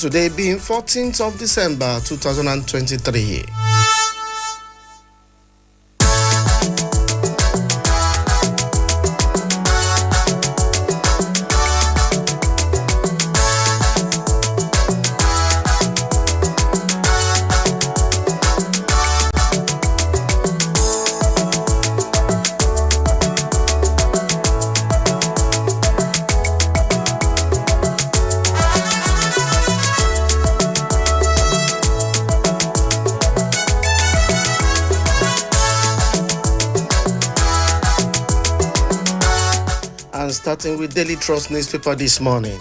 Today being 14th of December 2023. And starting with Daily Trust newspaper this morning.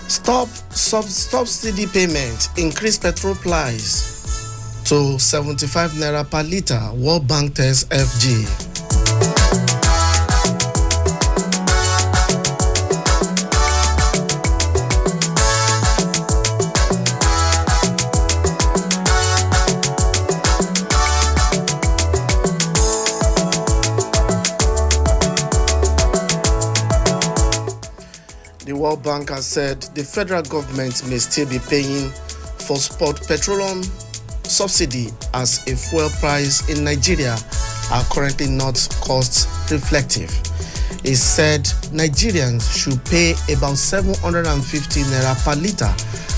Stop subsidy payment, increase petrol price to 75 naira per litre, World Bank tells FG. The World Bank has said the federal government may still be paying for spot petroleum subsidy as a fuel price in Nigeria are currently not cost reflective. It said Nigerians should pay about 750 naira per litre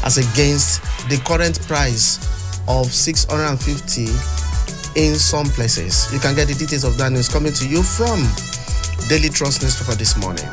as against the current price of 650 in some places. You can get the details of that news coming to you from Daily Trust newspaper this morning.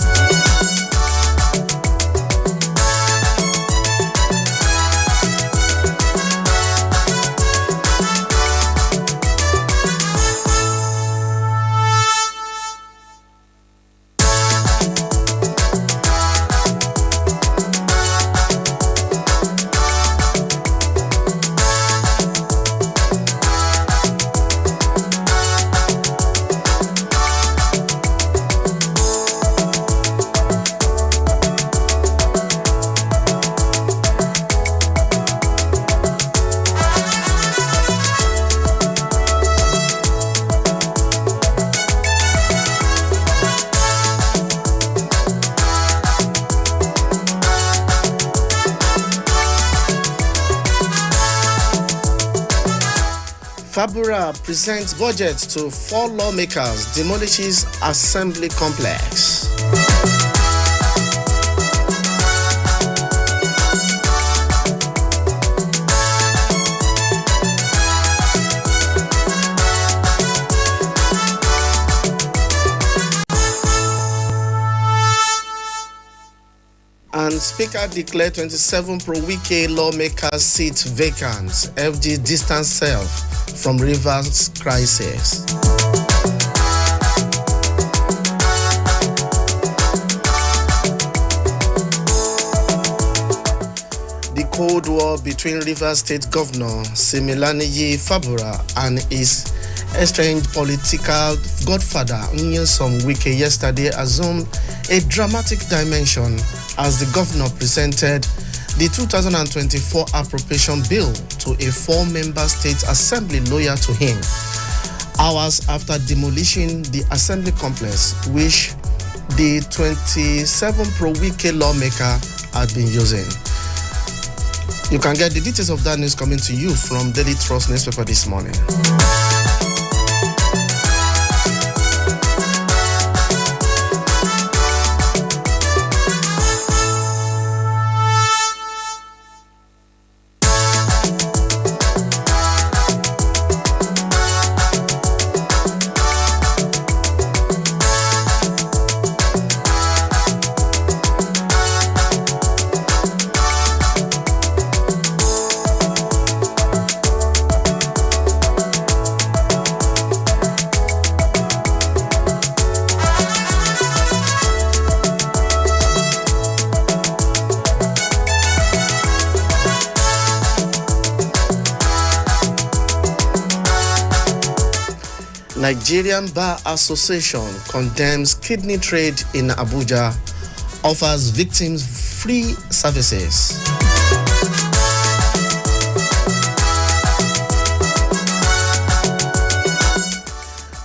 Fabura presents budget to 4 lawmakers, demolishes assembly complex. And Speaker declared 27 pro-Wike lawmakers seats vacant. FG distance self from Rivers crisis. The Cold War between Rivers State Governor Similaniyi Fabura and his estranged political godfather Nyesom Wike yesterday assumed a dramatic dimension as the governor presented the 2024 appropriation bill to a 4-member state assembly loyal to him, hours after demolishing the assembly complex which the 27 pro-Wike lawmaker had been using. You can get the details of that news coming to you from Daily Trust newspaper this morning. Nigerian Bar Association condemns kidney trade in Abuja offers victims free services.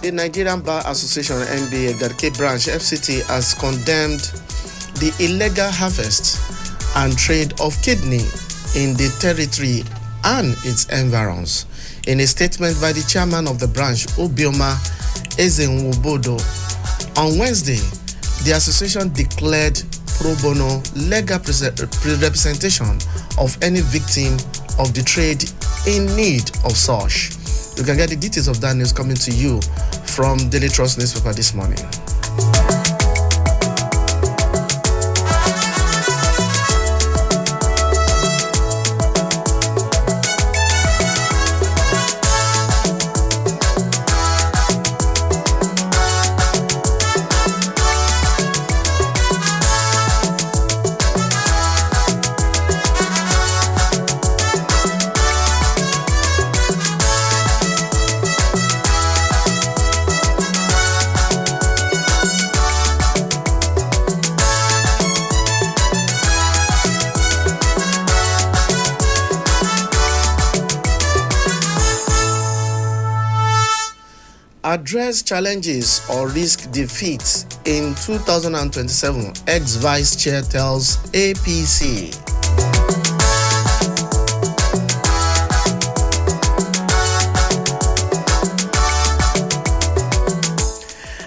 The Nigerian Bar Association NBA Garke branch FCT has condemned the illegal harvest and trade of kidney in the territory and its environs. In a statement by the chairman of the branch, Obioma Ezenwobodo, on Wednesday, the association declared pro bono legal representation of any victim of the trade in need of such. You can get the details of that news coming to you from Daily Trust newspaper this morning. Address challenges or risk defeat in 2027, ex-vice chair tells APC.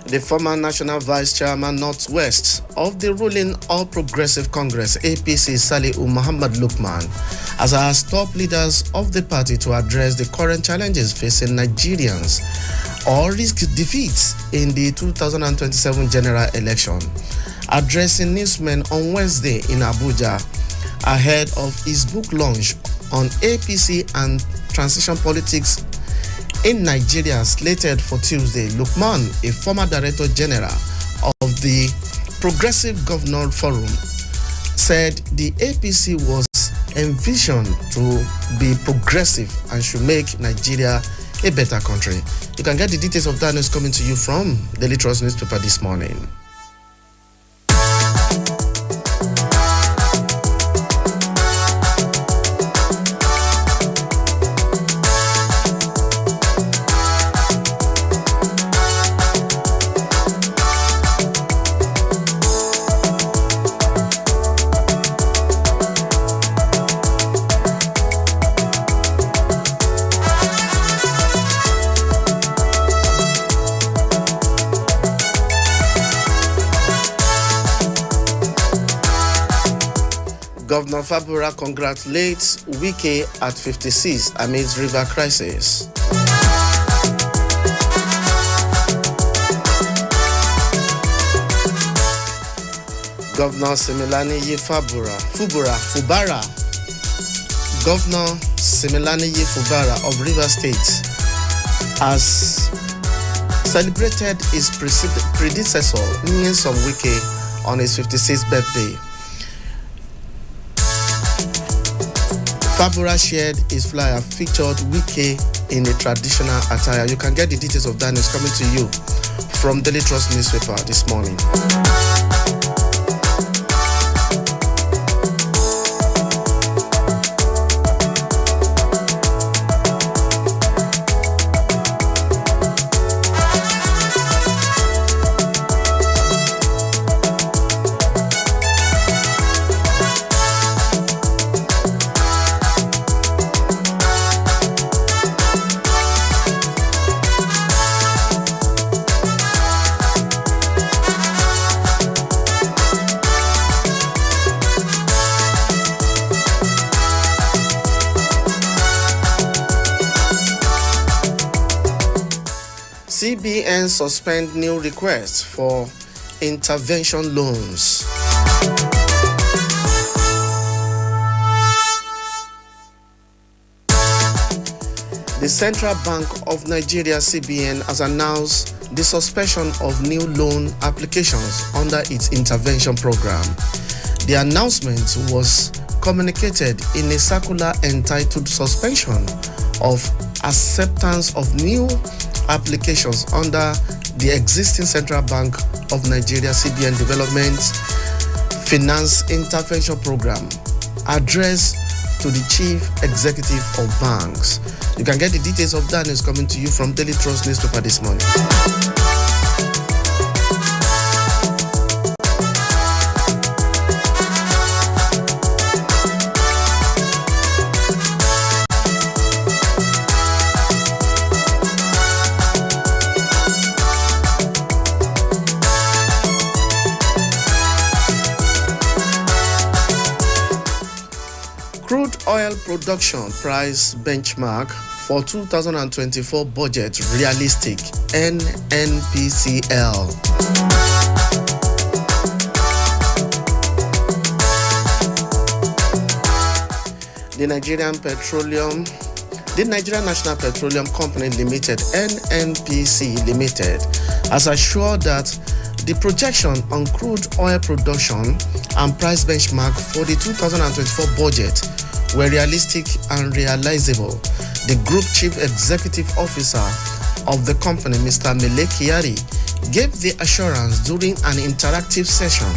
The former National Vice Chairman Northwest of the ruling All Progressive Congress APC Salihu Muhammad Lukman has asked top leaders of the party to address the current challenges facing Nigerians or risk defeat in the 2027 general election. Addressing newsmen on Wednesday in Abuja ahead of his book launch on APC and transition politics in Nigeria slated for Tuesday, Lukman, a former Director General of the Progressive Governor Forum, said the APC was envisioned to be progressive and should make Nigeria a better country. You can get the details of that news coming to you from Daily Trust newspaper this morning. Governor Fabura congratulates Wike at 56 amidst river crisis. Governor Similaniyi Fubara. Governor Similaniyi Fubara of Rivers State has celebrated his predecessor, Nyesom Wike, on his 56th birthday. Fabura shared his flyer featured Wike in a traditional attire. You can get the details of that news coming to you from Daily Trust newspaper this morning. CBN suspend new requests for intervention loans. The Central Bank of Nigeria CBN has announced the suspension of new loan applications under its intervention program. The announcement was communicated in a circular entitled Suspension of Acceptance of New Applications under the existing Central Bank of Nigeria CBN Development Finance Intervention Program, address to the Chief Executive of Banks. You can get the details of that news coming to you from Daily Trust newspaper this morning. Crude oil production price benchmark for 2024 budget realistic, NNPCL. The Nigerian National Petroleum Company Limited, NNPC Limited, has assured that the projection on crude oil production and price benchmark for the 2024 budget were realistic and realizable. The Group Chief Executive Officer of the company, Mr. Mele Kyari, gave the assurance during an interactive session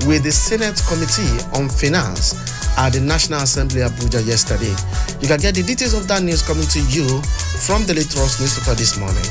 with the Senate Committee on Finance at the National Assembly Abuja yesterday. You can get the details of that news coming to you from the Daily Trust newspaper this morning.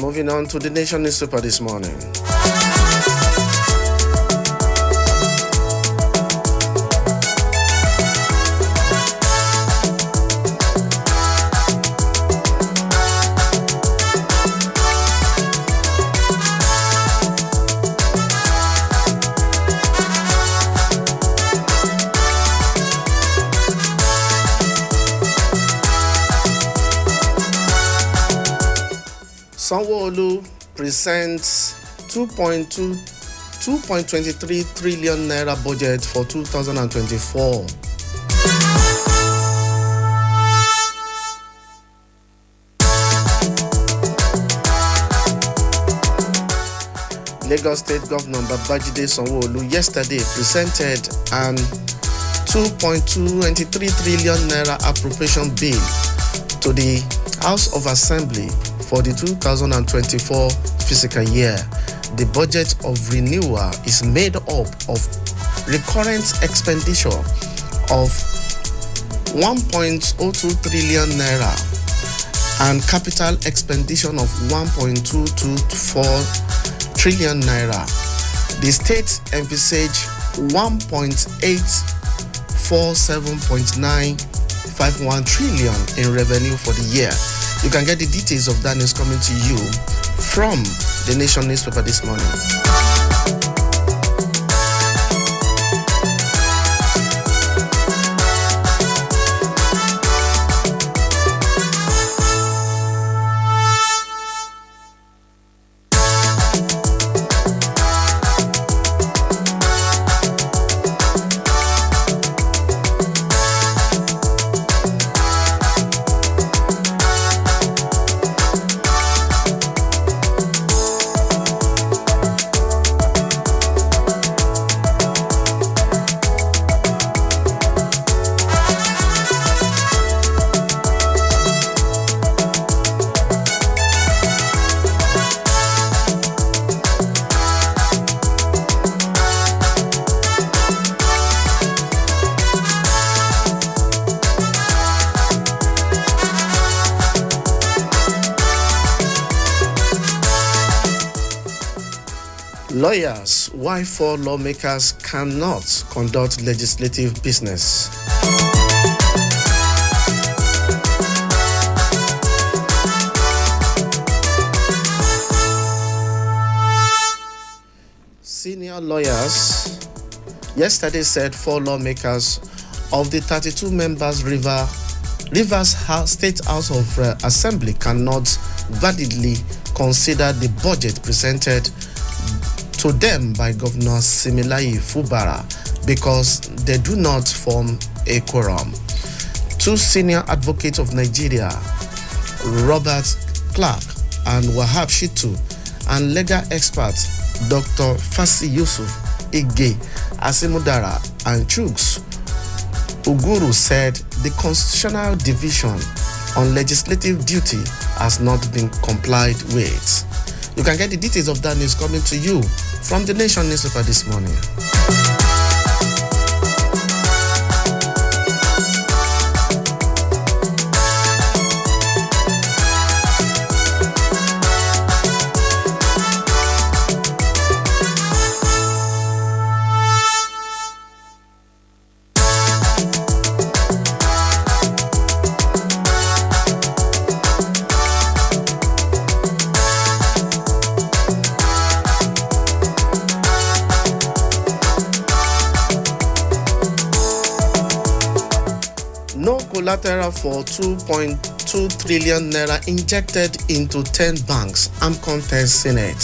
Moving on to the Nation newspaper this morning. Sanwo-Olu presents 2.23 trillion naira budget for 2024. Lagos State Governor Babajide Sanwo-Olu yesterday presented an 2.23 trillion naira appropriation bill to the House of Assembly for the 2024 fiscal year. The budget of renewal is made up of recurrent expenditure of 1.02 trillion naira and capital expenditure of 1.224 trillion naira. The state envisage 1.847.951 trillion in revenue for the year. You can get the details of that news coming to you from the Nation newspaper this morning. Lawyers, why 4 lawmakers cannot conduct legislative business. Senior lawyers yesterday said 4 lawmakers of the 32 members River State House of Assembly cannot validly consider the budget presented to them by Governor Similayi Fubara because they do not form a quorum. Two senior advocates of Nigeria, Robert Clark and Wahab Shitu, and legal experts Dr. Fasi Yusuf, Ige, Asimudara, and Chuks Uguru said the constitutional division on legislative duty has not been complied with. You can get the details of that news coming to you from the Nation newspaper this morning. No collateral for 2.2 trillion naira injected into 10 banks, AMCON tells Senate.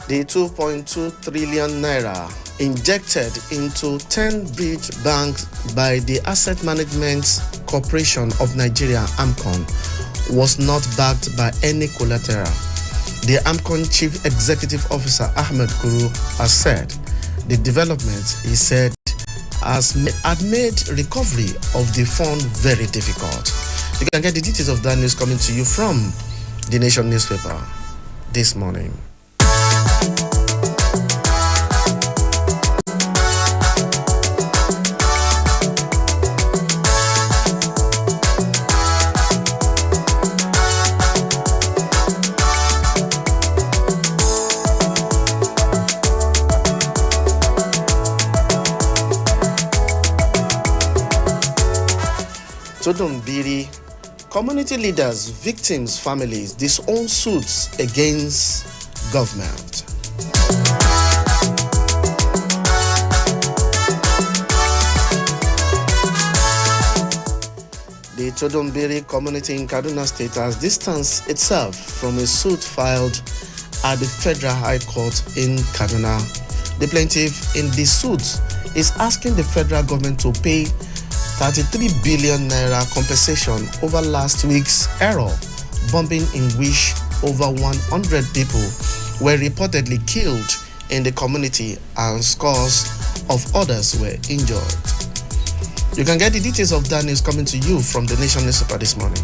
The 2.2 trillion naira injected into 10 bridge banks by the Asset Management Corporation of Nigeria, AMCON, was not backed by any collateral. The AMCON Chief Executive Officer Ahmed Kuru has said the development, he said, had made recovery of the fund very difficult. You can get the details of that news coming to you from the Nation newspaper this morning. Todombiri, community leaders, victims, families disown suits against government. The Todombiri community in Kaduna State has distanced itself from a suit filed at the Federal High Court in Kaduna. The plaintiff in the suit is asking the federal government to pay 33 billion naira compensation over last week's error bombing in which over 100 people were reportedly killed in the community and scores of others were injured. You can get the details of that news coming to you from the Nation newspaper this morning.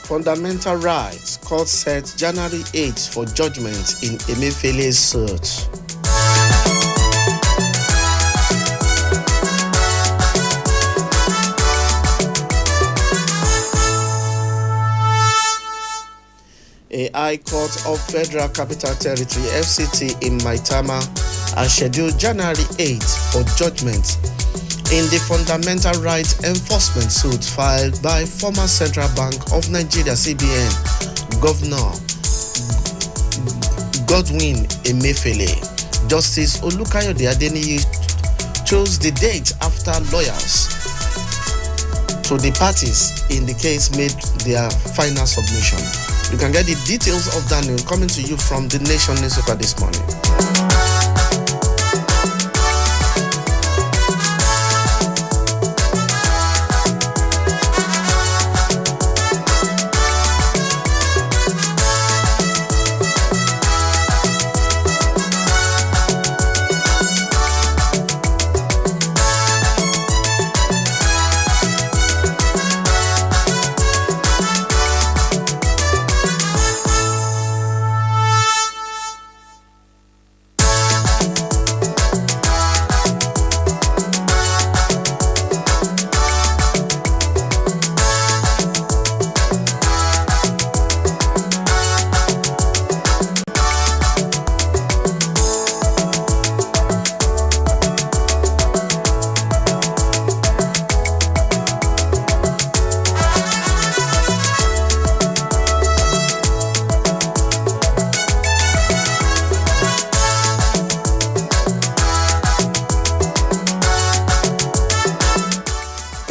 Fundamental rights, court set January 8 for judgment in Emefiele's suit. A High Court of Federal Capital Territory (FCT) in Maitama has scheduled January 8 for judgment in the fundamental rights enforcement suit filed by former Central Bank of Nigeria (CBN) Governor Godwin Emefiele. Justice Olukayode Adeniyi chose the date after lawyers to the parties in the case made their final submission. You can get the details of that news coming to you from the Nation newspaper this morning.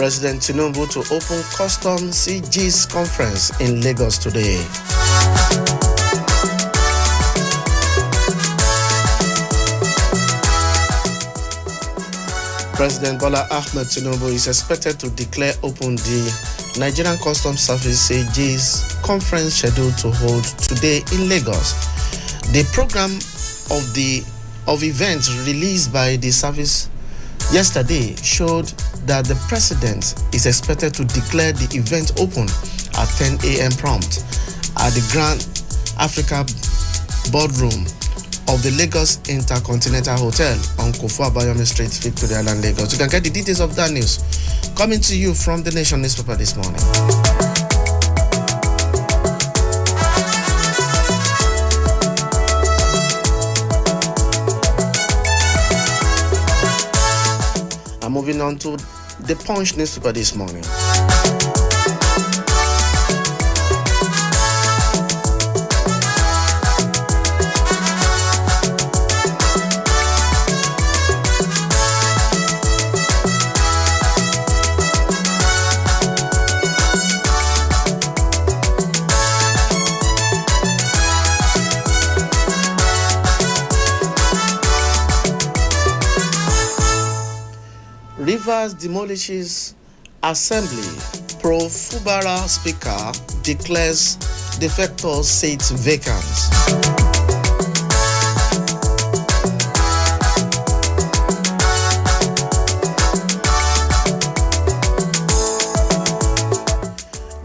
President Tinubu to open custom CG's conference in Lagos today. President Bola Ahmed Tinubu is expected to declare open the Nigerian Customs Service CG's conference scheduled to hold today in Lagos. The program of events released by the service yesterday showed that the president is expected to declare the event open at 10 a.m. prompt at the Grand Africa Boardroom of the Lagos Intercontinental Hotel on Kofu Abayomi Street, Victoria Island, Lagos. You can get the details of that news coming to you from the Nation newspaper this morning. I'm moving on to the Punch newspaper this morning. Rivers demolishes Assembly. Pro-Fubara Speaker declares defector seats vacant.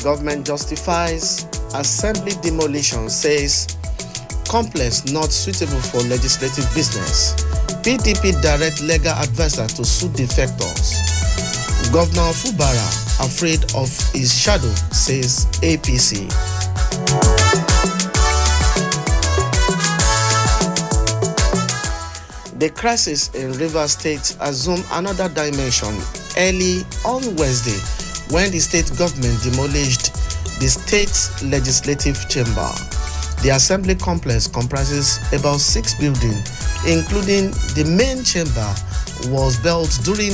Government justifies Assembly demolition, says complex not suitable for legislative business. PDP direct legal advisor to sue defectors. Governor Fubara afraid of his shadow, says APC. The crisis in Rivers State assumed another dimension early on Wednesday when the state government demolished the state legislative chamber. The assembly complex comprises about 6 buildings, including the main chamber was built during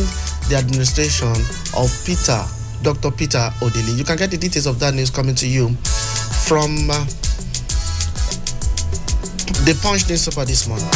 the administration of Dr. Peter Odili. You can get the details of that news coming to you from the Punch newspaper this morning.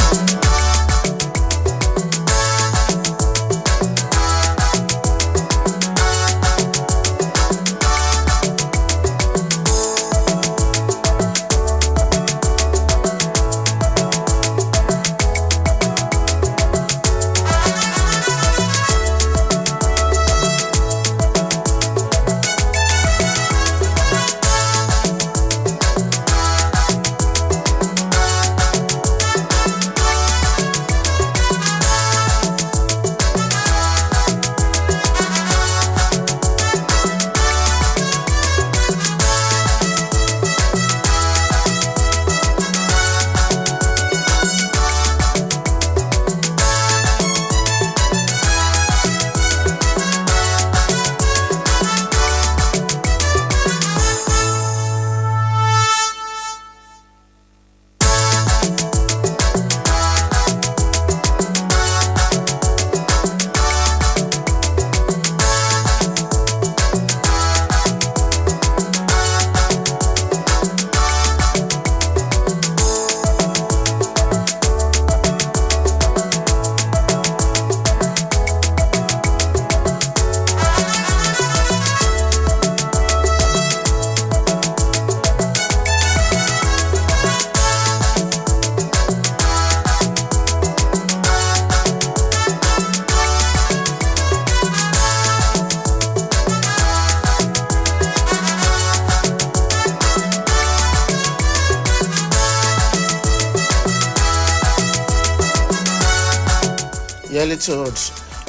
Yearly told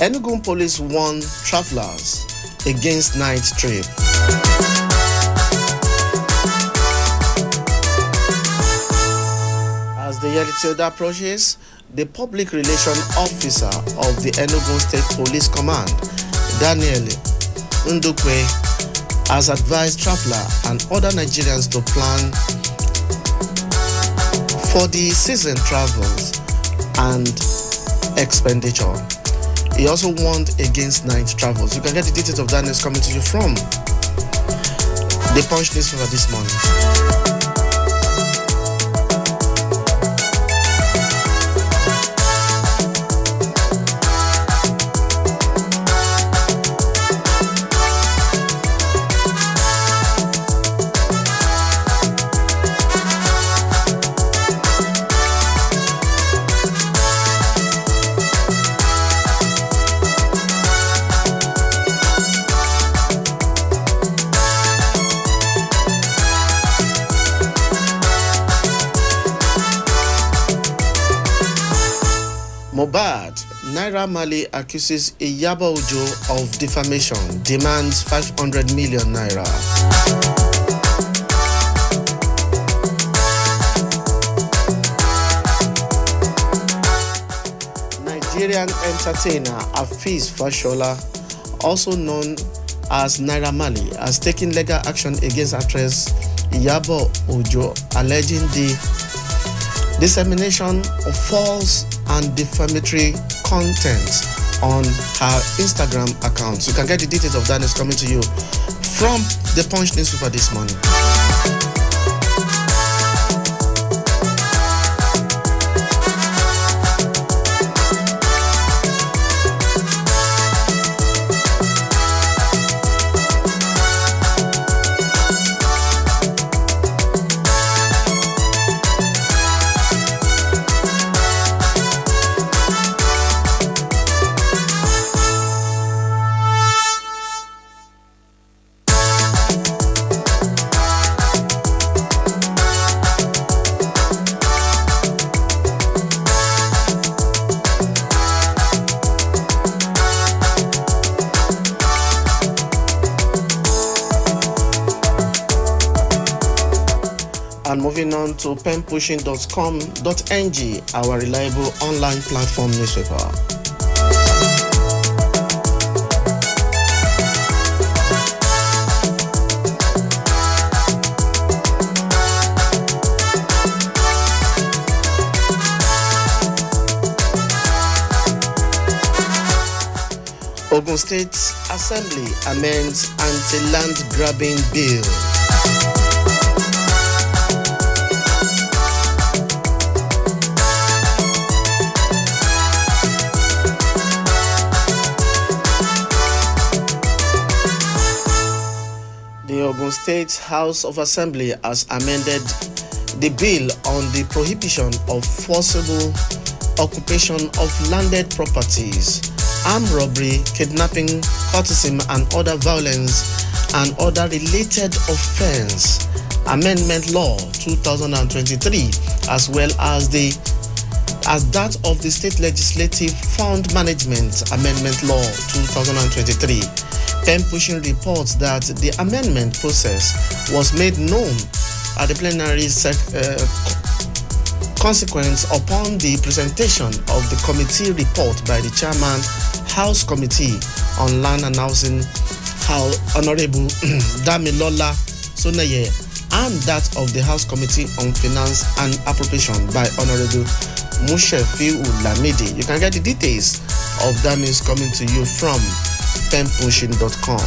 Enugu police warn travelers against night trip. As the yearly told approaches, the public relation officer of the Enugu State Police Command, Daniel Ndukwe, has advised travelers and other Nigerians to plan for the season travels and expenditure. He also warned against night travels. You can get the details of that news coming to you from the Punch newspaper this morning. Mohbad, Naira Marley accuses Abuja of defamation, demands 500 million naira. Nigerian entertainer Afeez Fashola, also known as Naira Marley, has taken legal action against actress Abuja, alleging the dissemination of false and defamatory content on her Instagram account. You can get the details of that news coming to you from the Punch newspaper this morning. And moving on to penpushing.com.ng, our reliable online platform newspaper. Ogun State Assembly amends anti-land grabbing bill. The Ogun State House of Assembly has amended the bill on the prohibition of forcible occupation of landed properties, armed robbery, kidnapping, coercion, and other violence and other related offense amendment law 2023, as well as that of the State Legislative Fund Management Amendment Law 2023. Pen Pushing reports that the amendment process was made known at the plenary consequence upon the presentation of the committee report by the chairman, House Committee on Land and Housing, Honorable Damilola Sonaye, and that of the House Committee on Finance and Appropriation by Honorable Mushefiu Lamidi. You can get the details of that news coming to you from penpushing.com.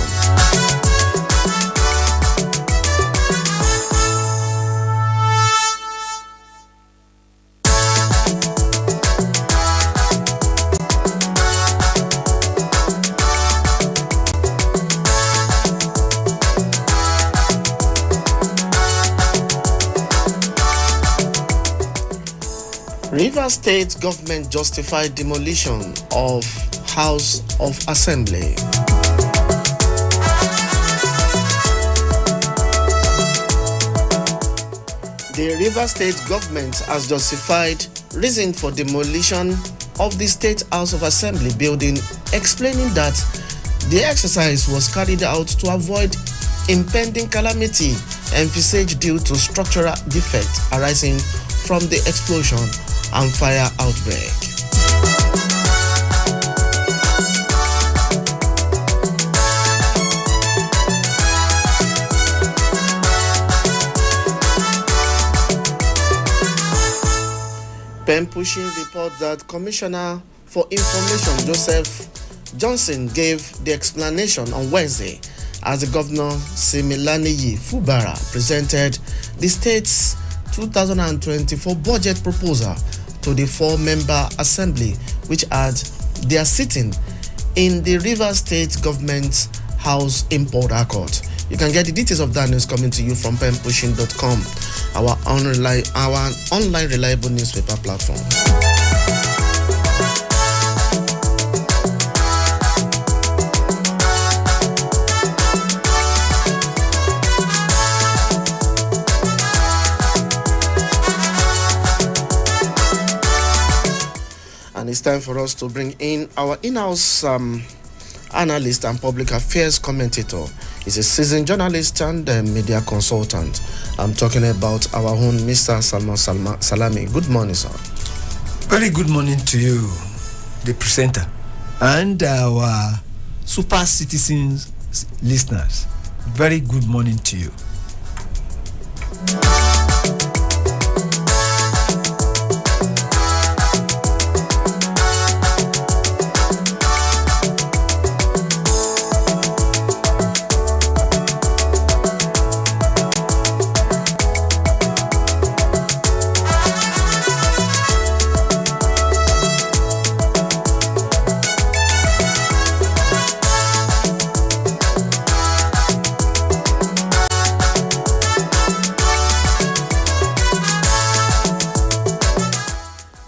Rivers State government justified demolition of House of Assembly. The Rivers State government has justified reason for demolition of the State House of Assembly building, explaining that the exercise was carried out to avoid impending calamity envisaged due to structural defects arising from the explosion and fire outbreak. Pen Pushing reports that Commissioner For information, Joseph Johnson gave the explanation on Wednesday as the governor Similaniyi Fubara presented the state's 2024 budget proposal to the four-member assembly, which had their sitting in the Rivers State Government House in Port Harcourt. You can get the details of that news coming to you from penpushing.com, our online reliable newspaper platform. And it's time for us to bring in our in-house analyst and public affairs commentator. He's a seasoned journalist and media consultant. I'm talking about our own Mr. Salami. Good morning, sir. Very good morning to you, the presenter, and our super citizens listeners. Very good morning to you.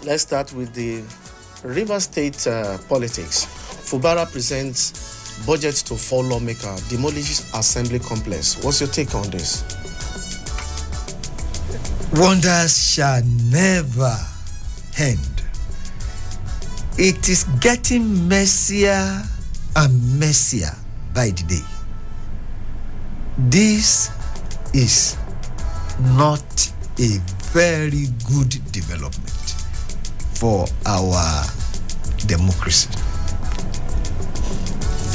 Let's start with the Rivers State politics. Fubara presents budget to four lawmakers, demolishes assembly complex. What's your take on this? Wonders shall never end. It is getting messier and messier by the day. This is not a very good development for our democracy.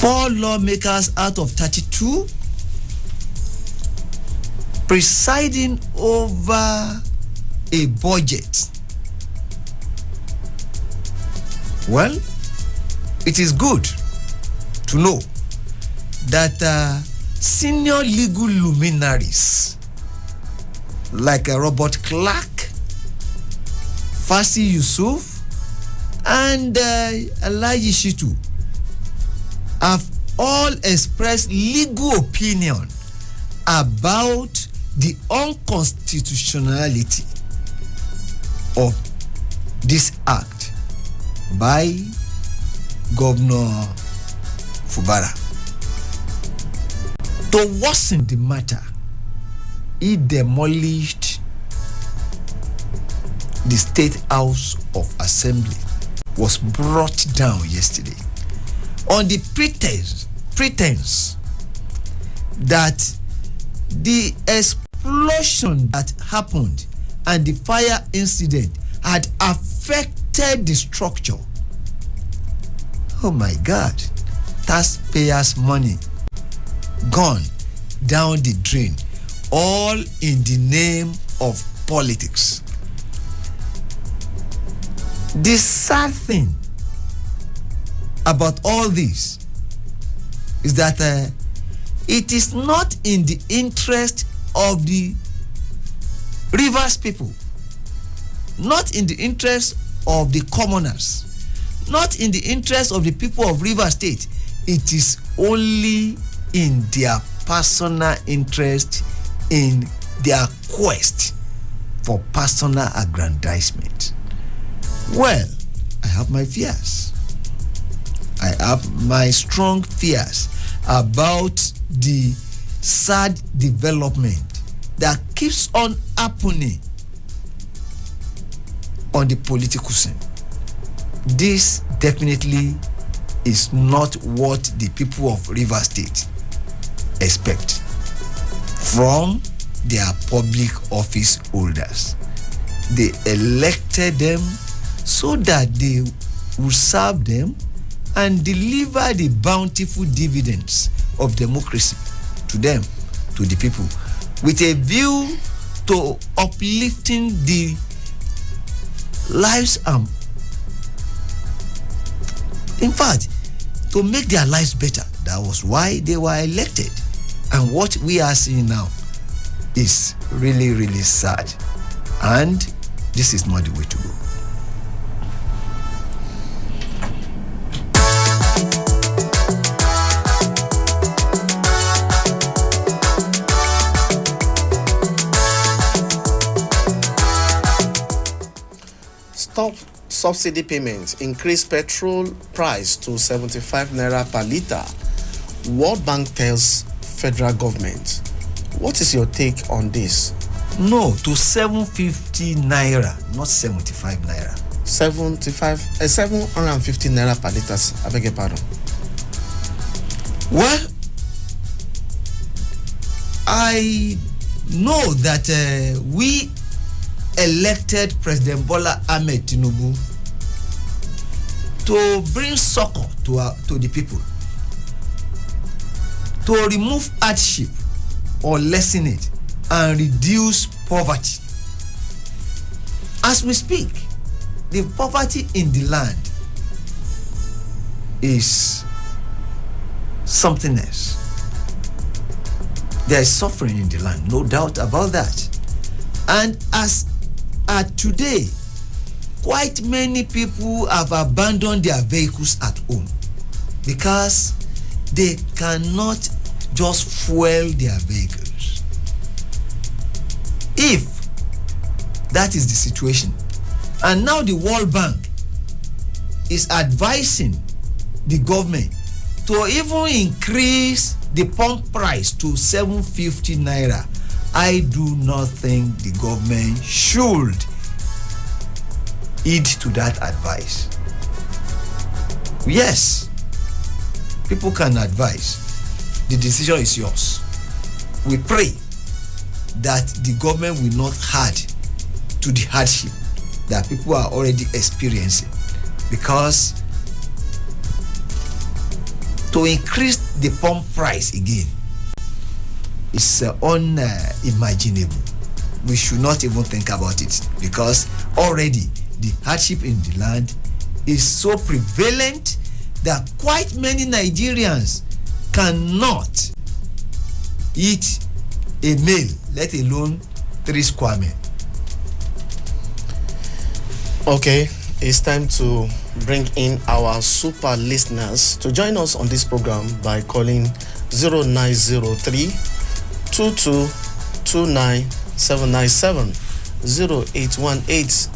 4 lawmakers out of 32 presiding over a budget. Well, it is good to know that senior legal luminaries like Robert Clark, Fasi Yusuf, and Alayi Shitu have all expressed legal opinion about the unconstitutionality of this act by Governor Fubara. To worsen the matter, he demolished the State House of Assembly, was brought down yesterday on the pretense that the explosion that happened and the fire incident had affected the structure. Oh my God, taxpayers' money gone down the drain, all in the name of politics. The sad thing about all this is that it is not in the interest of the Rivers people, not in the interest of the commoners, not in the interest of the people of Rivers State. It is only in their personal interest, in their quest for personal aggrandizement. Well, I have my fears. I have my strong fears about the sad development that keeps on happening on the political scene. This definitely is not what the people of Rivers State expect from their public office holders. They elected them so that they will serve them and deliver the bountiful dividends of democracy to them, to the people, with a view to uplifting the lives and In fact, to make their lives better. That was why they were elected. And what we are seeing now is really, really sad. And this is not the way to go. Stop subsidy payments, increase petrol price to 75 naira per litre. World Bank tells federal government. What is your take on this? No, to 750 naira, not 75 naira. 750 naira per litre. I beg your pardon. Well, I know that we elected President Bola Ahmed Tinubu to bring succor to the people, to remove hardship or lessen it and reduce poverty. As we speak, the poverty in the land is something else. There is suffering in the land, no doubt about that. And as at today, quite many people have abandoned their vehicles at home because they cannot just fuel their vehicles. If that is the situation, and now the World Bank is advising the government to even increase the pump price to 750 naira, I do not think the government should heed to that advice. Yes, people can advise. The decision is yours. We pray that the government will not add to the hardship that people are already experiencing, because to increase the pump price again is unimaginable. We should not even think about it, because already the hardship in the land is so prevalent that quite many Nigerians cannot eat a meal, let alone 3 square meal. Okay, it's time to bring in our super listeners to join us on this program by calling 0903 2229 797 0818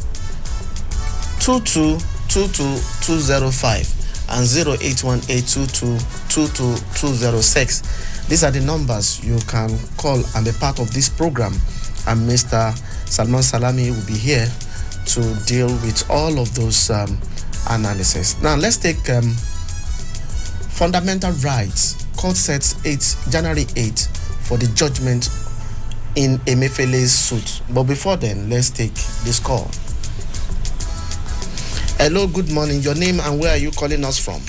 2222205 and 0818222206. These are the numbers you can call and be part of this program, and Mr. Salman Salami will be here to deal with all of those analysis. Now let's take fundamental rights. Court sets January 8 for the judgment in Emefiele's suit. But before then, let's take this call. Hello, good morning. Your name and where are you calling us from?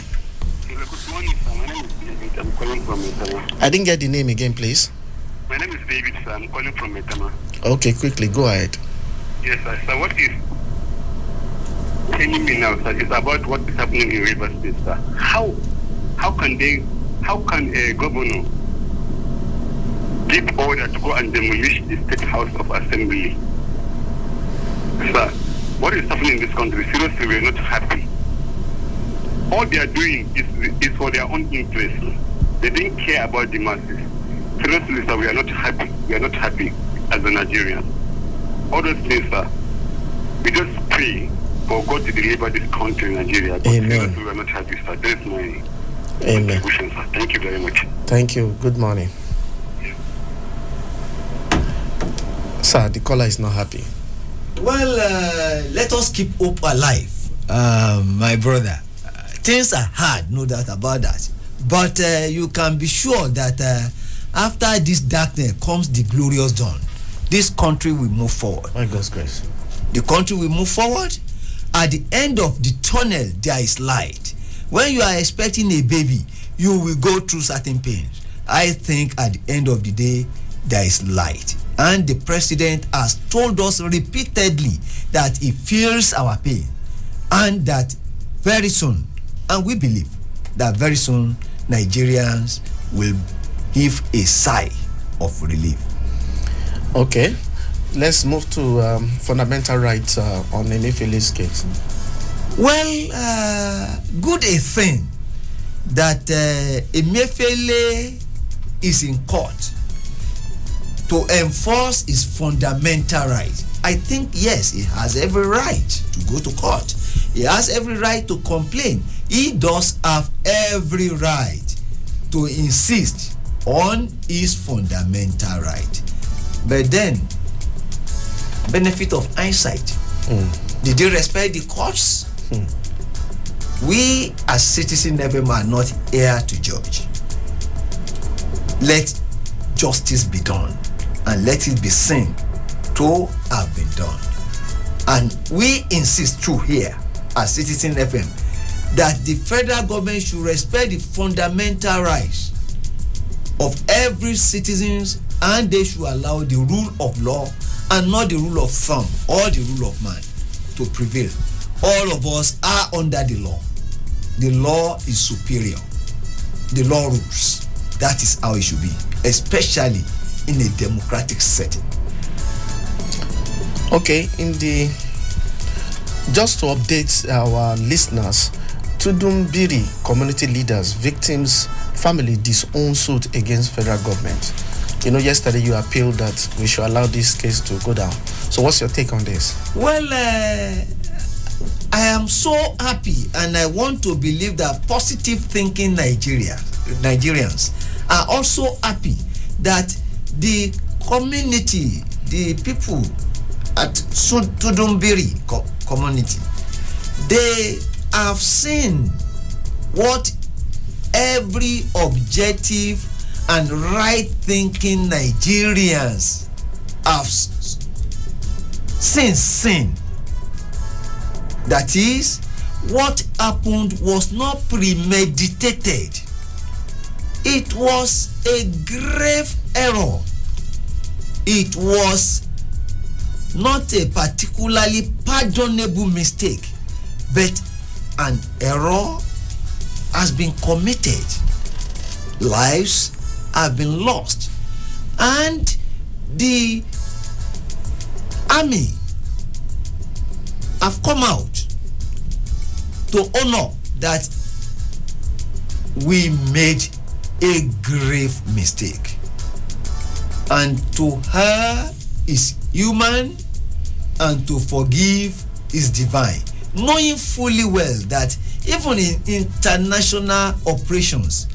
Hello, good morning, sir. My name is David. I'm calling from Metama. I didn't get the name again, please. My name is David, sir. I'm calling from Metama. Okay, quickly, go ahead. Yes, sir. So what is telling me now, sir, is about what is happening in Rivers State, sir. How can a governor give order to go and demolish the State House of Assembly? Sir, what is happening in this country? Seriously, we are not happy. All they are doing is for their own interest. They didn't care about the masses. Seriously, sir, we are not happy. We are not happy as a Nigerian. All those things, sir, we just pray for God to deliver this country, Nigeria. But Amen. seriously, we are not happy, sir. That is my contribution, sir. Thank you very much. Thank you. Good morning. Sir, the caller is not happy. Well, let us keep hope alive, my brother. Things are hard, no doubt about that. But you can be sure that after this darkness comes the glorious dawn. This country will move forward. By God's grace. The country will move forward. At the end of the tunnel, there is light. When you are expecting a baby, you will go through certain pains. I think at the end of the day, there is light. And the president has told us repeatedly that he feels our pain and that very soon And we believe that very soon Nigerians will heave a sigh of relief. Okay, let's move to fundamental rights on Emefiele's case. Well, good a thing that Emefiele is in court to enforce his fundamental rights. I think, yes, he has every right to go to court. He has every right to complain. He does have every right to insist on his fundamental right. But then, benefit of hindsight. Did they respect the courts? We as citizens never are not here to judge. Let justice be done and let it be seen to have been done. And we insist through here as Citizen FM that the federal government should respect the fundamental rights of every citizens, and they should allow the rule of law and not the rule of thumb or the rule of man to prevail. All of us are under the law. The law is superior. The law rules. That is how it should be, especially in a democratic setting. Okay, just to update our listeners, Tudumbiri community leaders, victims, family disown suit against federal government. You know, yesterday you appealed that we should allow this case to go down. So what's your take on this? Well, I am so happy, and I want to believe that positive thinking Nigerians are also happy that the community, the people at Tudumbiri community, they have seen what every objective and right-thinking Nigerians have since seen. That is, what happened was not premeditated. It was a grave error. It was not a particularly pardonable mistake, but an error has been committed. Lives have been lost, and the army have come out to honor that we made a grave mistake, and to her is human and to forgive is divine, knowing fully well that even in international operations,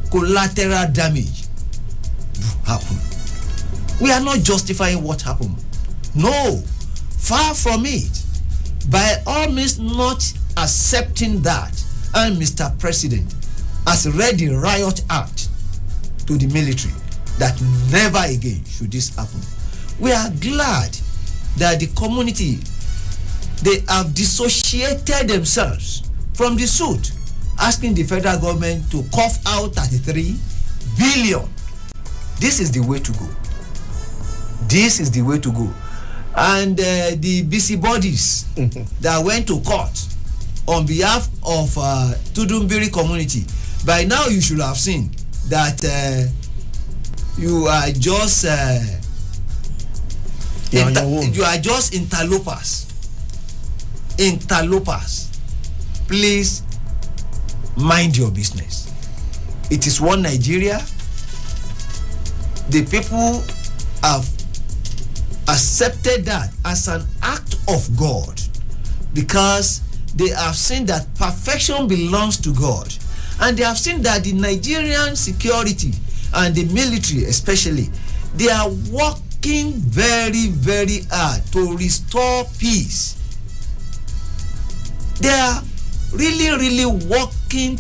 collateral damage do happen. We are not justifying what happened. No, far from it. By all means, not accepting that. And Mr. President has read the Riot Act to the military that never again should this happen. We are glad that the community, they have dissociated themselves from the suit, asking the federal government to cough out 33 billion. This is the way to go. This is the way to go. And the busybodies that went to court on behalf of Tudumbiri community, by now you should have seen that you are just you are just interlopers. Please mind your business. It is one Nigeria. The people have accepted that as an act of God, because they have seen that perfection belongs to God, and they have seen that the Nigerian security and the military especially, they are working very, very hard to restore peace. They are really, really working,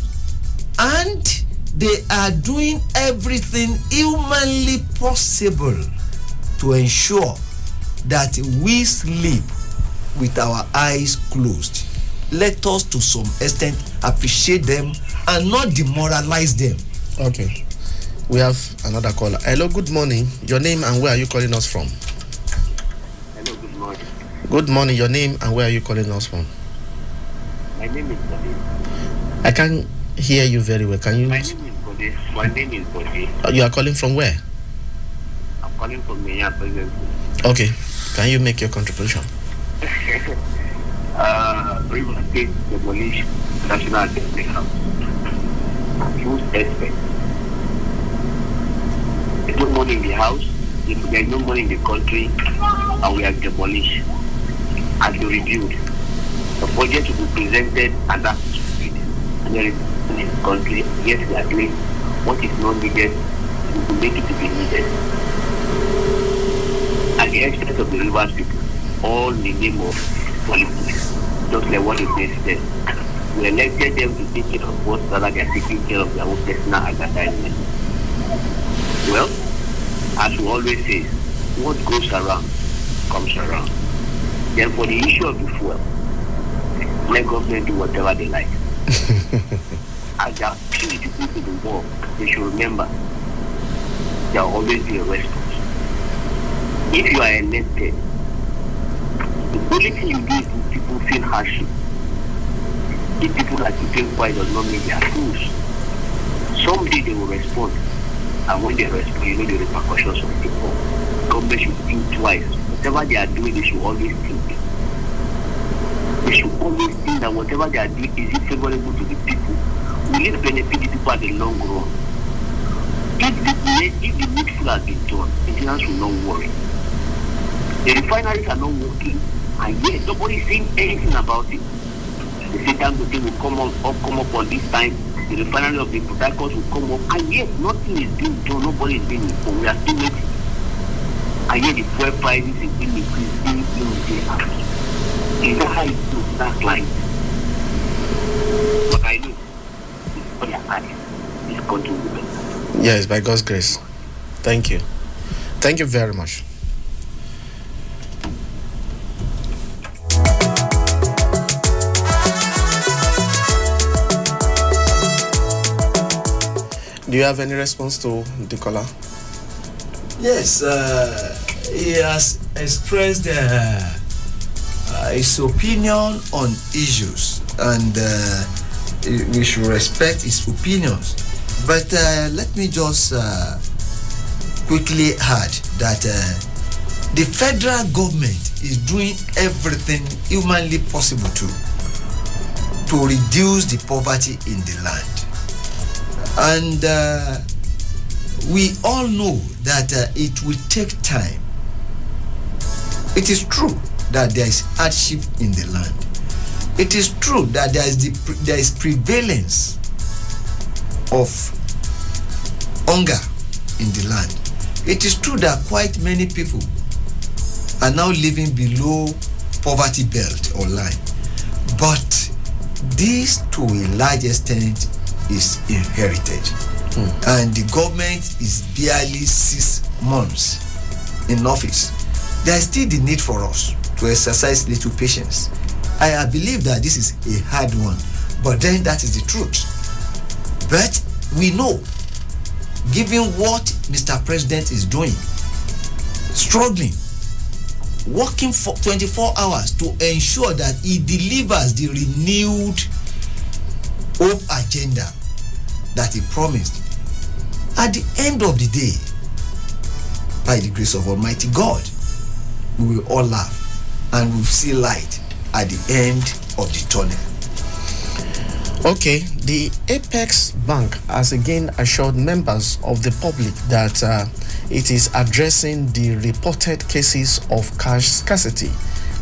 and they are doing everything humanly possible to ensure that we sleep with our eyes closed. Let us to some extent appreciate them and not demoralize them. Okay, we have another caller. Hello, good morning. Your name and where are you calling us from? Hello, good morning. Good morning. Your name and where are you calling us from? My name is Salim. I can't hear you very well. Can you? My name is Bode. My name is Bode. You are calling from where? I'm calling from Menya presently. Okay. Can you make your contribution? River State demolish National Assembly House. Who's expect? There's no money in the house. There's no money in the country, and we are demolished and to reviewed. The budget will be presented and that's stupid. And there is in this country, yes, we are doing what is not needed, we will make it to be needed. At the expense of the rivers people, all in the name of politics, just like what the president. We elected them to take care of us rather than taking care of their own personal advertisement. Well, as we always say, what goes around comes around. Then for the issue of the fuel, let government do whatever they like. As they are pushing the people to the war, they should remember there will always be a response. If you are elected, the only thing you do is make people feel hardship. The people that you keeping quiet does not mean they are fools. Someday they will respond. And when they respond, you know the repercussions of the war. Government should think twice. Whatever they are doing, they should always think. They should always think that whatever they are doing, is it favorable to the people? Will it benefit the people at the long run? If the needful has been done, Indians will not worry. The refineries are not working, and yet nobody is saying anything about it. The same time the thing will come up on this time, the refinery of the Port will come up, and yet nothing is being done, nobody is being informed. We are still waiting. And yet the fuel prices is being increased day out. Is that how it looks? That's like. But I know what they are adding. This country will be better. Yes, by God's grace. Thank you. Thank you very much. Do you have any response to the caller? Yes, he has expressed his opinion on issues, and we should respect his opinions. But let me just quickly add that the federal government is doing everything humanly possible to reduce the poverty in the land. And we all know that it will take time. It is true that there is hardship in the land. It is true that there is prevalence of hunger in the land. It is true that quite many people are now living below poverty belt or line. But this, to a large extent, is inherited. And the government is barely 6 months in office. There is still the need for us to exercise little patience. I believe that this is a hard one, but then that is the truth. But we know, given what Mr. President is doing, struggling, working for 24 hours to ensure that he delivers the renewed hope agenda that he promised, at the end of the day, by the grace of Almighty God, we will all laugh and we'll see light at the end of the tunnel. Okay, the Apex Bank has again assured members of the public that it is addressing the reported cases of cash scarcity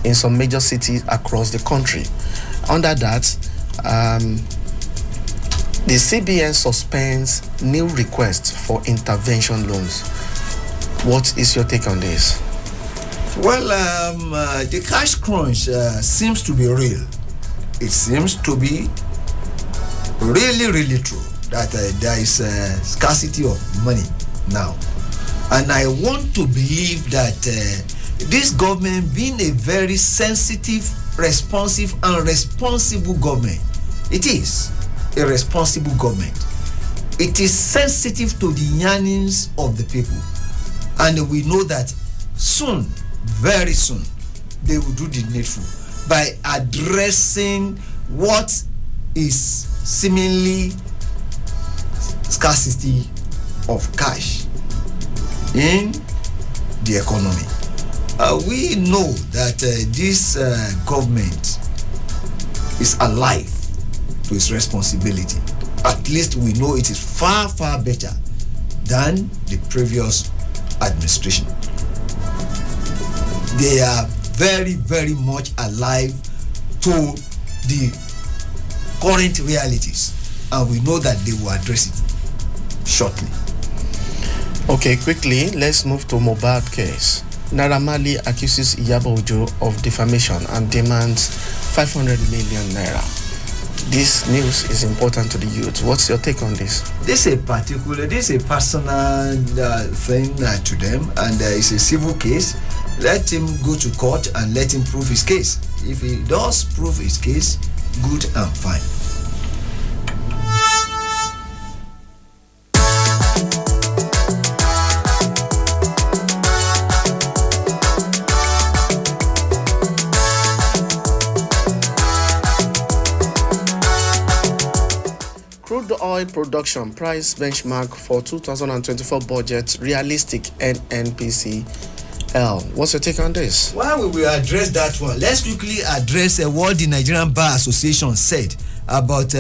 in some major cities across the country. Under that, the CBN suspends new requests for intervention loans. What is your take on this? Well, the cash crunch seems to be real. It seems to be really true that there is a scarcity of money now. And I want to believe that this government, being a very sensitive, responsive and responsible government, it is a responsible government. It is sensitive to the yearnings of the people. And we know that soon, very soon, they will do the needful by addressing what is seemingly scarcity of cash in the economy. We know that this government is alive to its responsibility. At least we know it is far, far better than the previous administration. They are very, very much alive to the current realities, and we know that they will address it shortly. Okay, quickly, let's move to Mohbad case. Naira Marley accuses Iyabo Ojo of defamation and demands 500 million naira. This news is important to the youth. What's your take on this? This is a personal thing to them, and it's a civil case. Let him go to court and let him prove his case. If he does prove his case, good and fine. Crude oil production price benchmark for 2024 budget realistic NNPCL. What's your take on this? While we will address that one, let's quickly address what the Nigerian Bar Association said about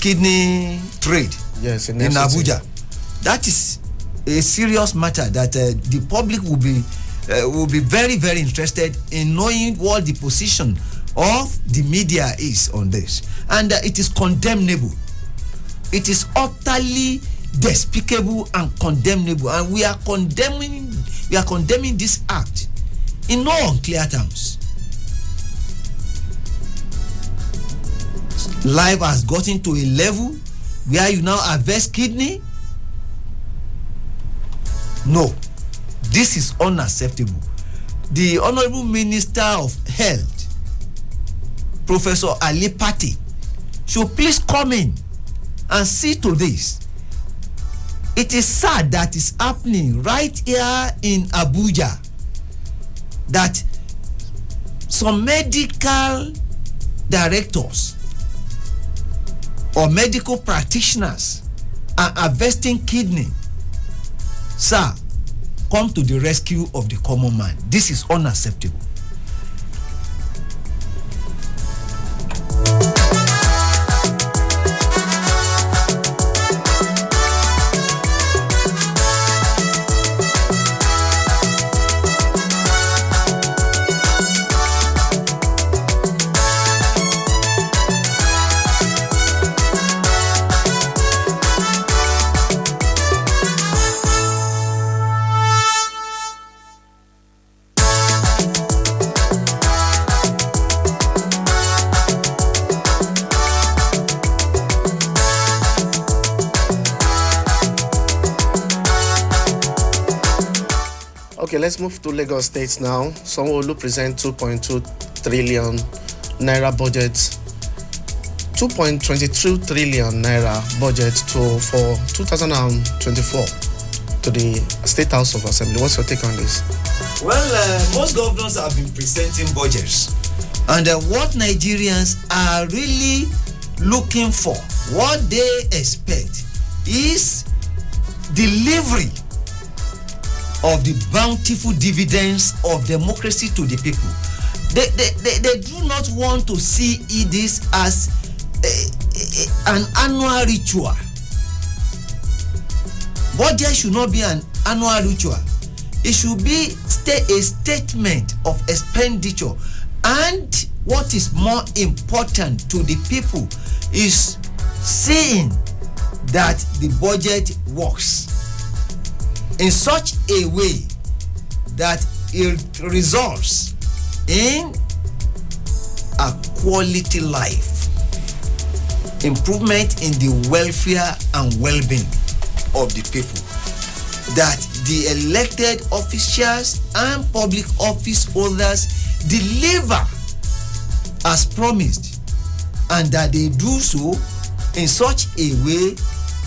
kidney trade in Abuja. That is a serious matter that the public will be very, very interested in knowing what the position of the media is on this, and it is condemnable. It is utterly despicable and condemnable, and we are condemning this act in no unclear terms. Life has gotten to a level where you now harvest kidney. No, this is unacceptable. The Honorable Minister of Health, Professor Ali Pati, should please come in and see to this. It is sad that is happening right here in Abuja, that some medical directors or medical practitioners are harvesting kidney. Sir, come to the rescue of the common man. This is unacceptable. Okay, let's move to Lagos State now. Sanwo-Olu present 2.2 trillion naira budget, 2.22 trillion naira budget for 2024 to the State House of Assembly. What's your take on this? Well, most governors have been presenting budgets, and what Nigerians are really looking for, what they expect, is delivery of the bountiful dividends of democracy to the people. They do not want to see this as an annual ritual. Budget should not be an annual ritual. It should be a statement of expenditure. And what is more important to the people is seeing that the budget works in such a way that it results in a quality life, improvement in the welfare and well-being of the people, that the elected officials and public office holders deliver as promised, and that they do so in such a way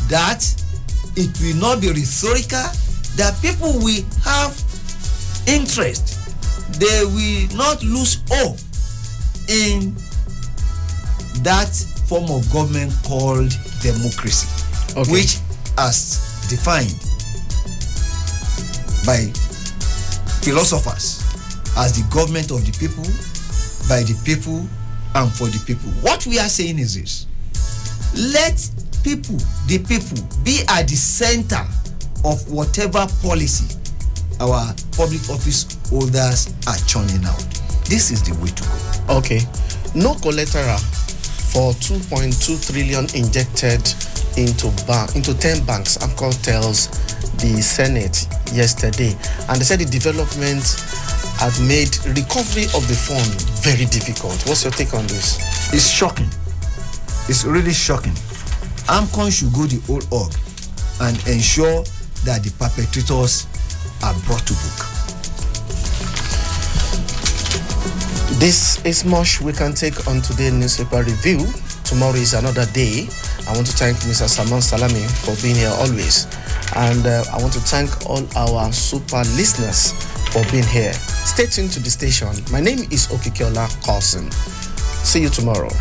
that it will not be rhetorical, that people will have interest. They will not lose hope in that form of government called democracy, Okay. which as defined by philosophers as the government of the people, by the people, and for the people. What we are saying is this: let people, the people, be at the center of whatever policy our public office holders are churning out. This is the way to go. Okay. No collateral for 2.2 trillion injected into 10 banks, AMCO tells the Senate yesterday. And they said the development had made recovery of the fund very difficult. What's your take on this? It's shocking. It's really shocking. AMCON should go the whole hog and ensure that the perpetrators are brought to book. This is much we can take on today's newspaper review. Tomorrow is another day. I want to thank Mr. Salman Salami for being here always. And I want to thank all our super listeners for being here. Stay tuned to the station. My name is Okikiola Carlson. See you tomorrow.